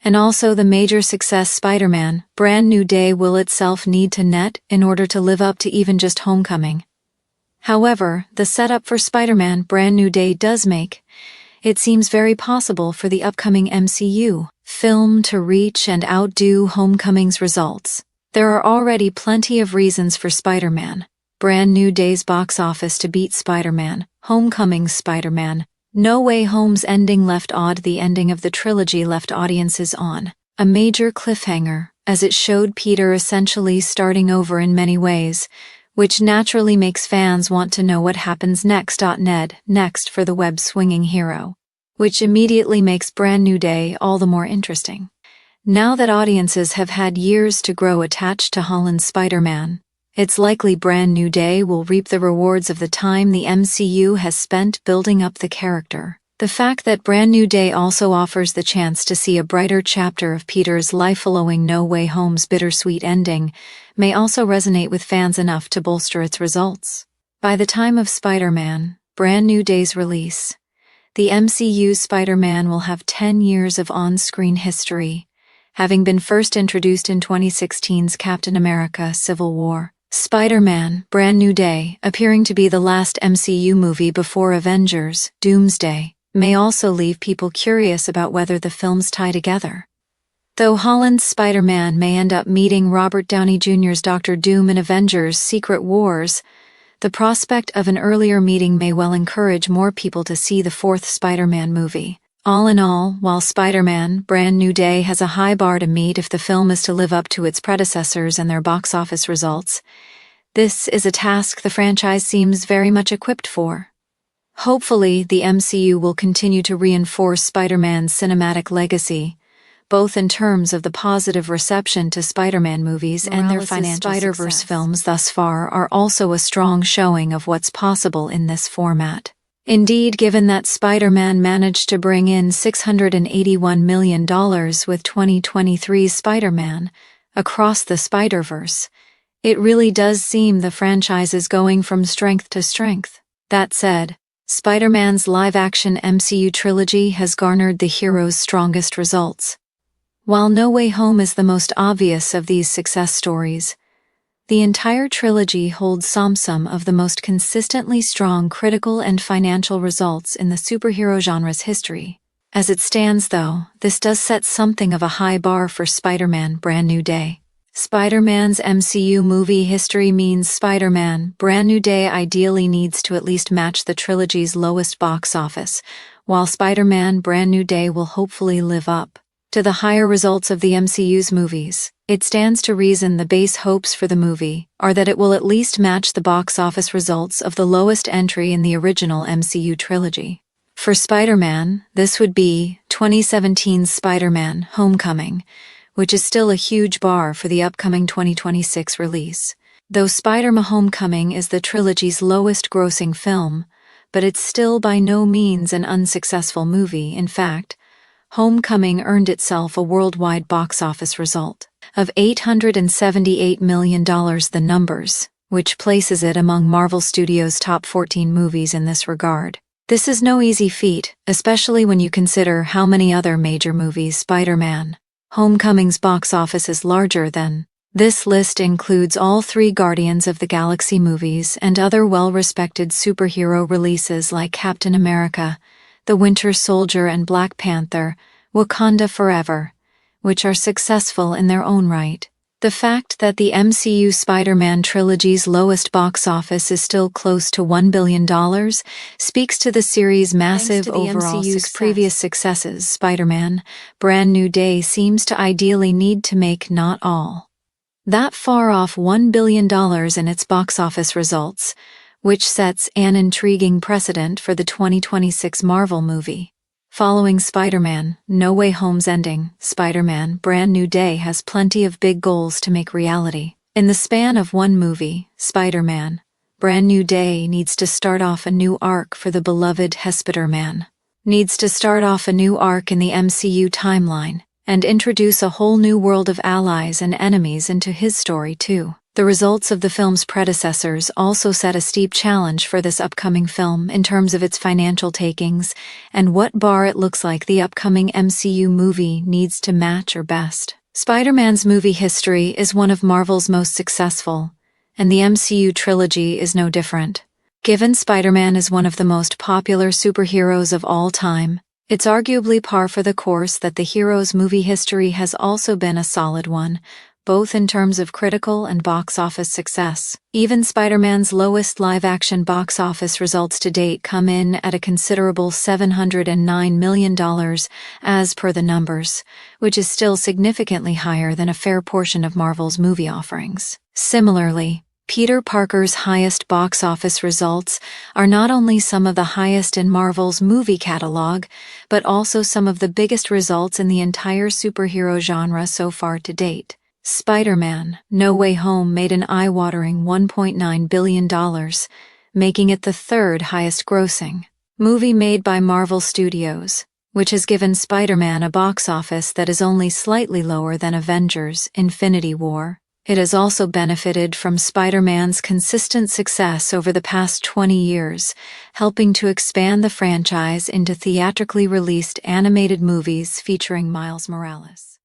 And also the major success Spider-Man, Brand New Day will itself need to net in order to live up to even just Homecoming. However, the setup for Spider-Man Brand New Day does make it seems very possible for the upcoming MCU film to reach and outdo Homecoming's results. There are already plenty of reasons for Spider-Man Brand New Day's box office to beat Spider-Man Homecoming's Spider-Man No Way Home's ending left the ending of the trilogy left audiences on a major cliffhanger, as it showed Peter essentially starting over in many ways, which naturally makes fans want to know what happens next. Next for the web-swinging hero, which immediately makes Brand New Day all the more interesting. Now that audiences have had years to grow attached to Holland's Spider-Man, it's likely Brand New Day will reap the rewards of the time the MCU has spent building up the character. The fact that Brand New Day also offers the chance to see a brighter chapter of Peter's life following No Way Home's bittersweet ending may also resonate with fans enough to bolster its results. By the time of Spider-Man Brand New Day's release, the MCU's Spider-Man will have 10 years of on-screen history, having been first introduced in 2016's Captain America: Civil War. Spider-Man Brand New Day, appearing to be the last MCU movie before Avengers: Doomsday, may also leave people curious about whether the films tie together. Though Holland's Spider-Man may end up meeting Robert Downey Jr.'s Dr. Doom in Avengers: Secret Wars, the prospect of an earlier meeting may well encourage more people to see the fourth Spider-Man movie. All in all, while Spider-Man Brand New Day has a high bar to meet if the film is to live up to its predecessors and their box office results, this is a task the franchise seems very much equipped for. Hopefully, the MCU will continue to reinforce Spider-Man's cinematic legacy, both in terms of the positive reception to Spider-Man movies and their financial Spider-Verse films thus far are also a strong showing of what's possible in this format. Indeed, given that Spider-Man managed to bring in $681 million with 2023's Spider-Man Across the Spider-Verse, it really does seem the franchise is going from strength to strength. That said, Spider-Man's live-action MCU trilogy has garnered the hero's strongest results. While No Way Home is the most obvious of these success stories, the entire trilogy holds some of the most consistently strong critical and financial results in the superhero genre's history. As it stands, though, this does set something of a high bar for Spider-Man Brand New Day. Spider-Man's MCU movie history means Spider-Man Brand New Day ideally needs to at least match the trilogy's lowest box office, while Spider-Man Brand New Day will hopefully live up to the higher results of the MCU's movies. It stands to reason the base hopes for the movie are that it will at least match the box office results of the lowest entry in the original MCU trilogy. For Spider-Man, this would be 2017's Spider-Man Homecoming, which is still a huge bar for the upcoming 2026 release. Though Spider-Man Homecoming is the trilogy's lowest-grossing film, but it's still by no means an unsuccessful movie. In fact, Homecoming earned itself a worldwide box office result of $878 million, the numbers, which places it among Marvel Studios' top 14 movies in this regard. This is no easy feat, especially when you consider how many other major movies Spider-Man Homecoming's box office is larger than. This list includes all three Guardians of the Galaxy movies and other well-respected superhero releases like Captain America, The Winter Soldier and Black Panther: Wakanda Forever, which are successful in their own right. The fact that the MCU Spider-Man trilogy's lowest box office is still close to $1 billion speaks to the series' massive overall success. Previous successes, Spider-Man Brand New Day seems to ideally need to make not all that far off $1 billion in its box office results, which sets an intriguing precedent for the 2026 Marvel movie. Following Spider-Man No Way Home's ending, Spider-Man Brand New Day has plenty of big goals to make reality. In the span of one movie, Spider-Man Brand New Day needs to start off a new arc for the beloved Hespiter-Man. Needs to start off a new arc in the MCU timeline, and introduce a whole new world of allies and enemies into his story too. The results of the film's predecessors also set a steep challenge for this upcoming film in terms of its financial takings and what bar it looks like the upcoming MCU movie needs to match or best. Spider-Man's movie history is one of Marvel's most successful, and the MCU trilogy is no different. Given Spider-Man is one of the most popular superheroes of all time, it's arguably par for the course that the hero's movie history has also been a solid one, both in terms of critical and box office success. Even Spider-Man's lowest live-action box office results to date come in at a considerable $709 million, as per the numbers, which is still significantly higher than a fair portion of Marvel's movie offerings. Similarly, Peter Parker's highest box office results are not only some of the highest in Marvel's movie catalog, but also some of the biggest results in the entire superhero genre so far to date. Spider-Man: No Way Home made an eye-watering $1.9 billion, making it the third highest-grossing movie made by Marvel Studios, which has given Spider-Man a box office that is only slightly lower than Avengers: Infinity War. It has also benefited from Spider-Man's consistent success over the past 20 years, helping to expand the franchise into theatrically released animated movies featuring Miles Morales.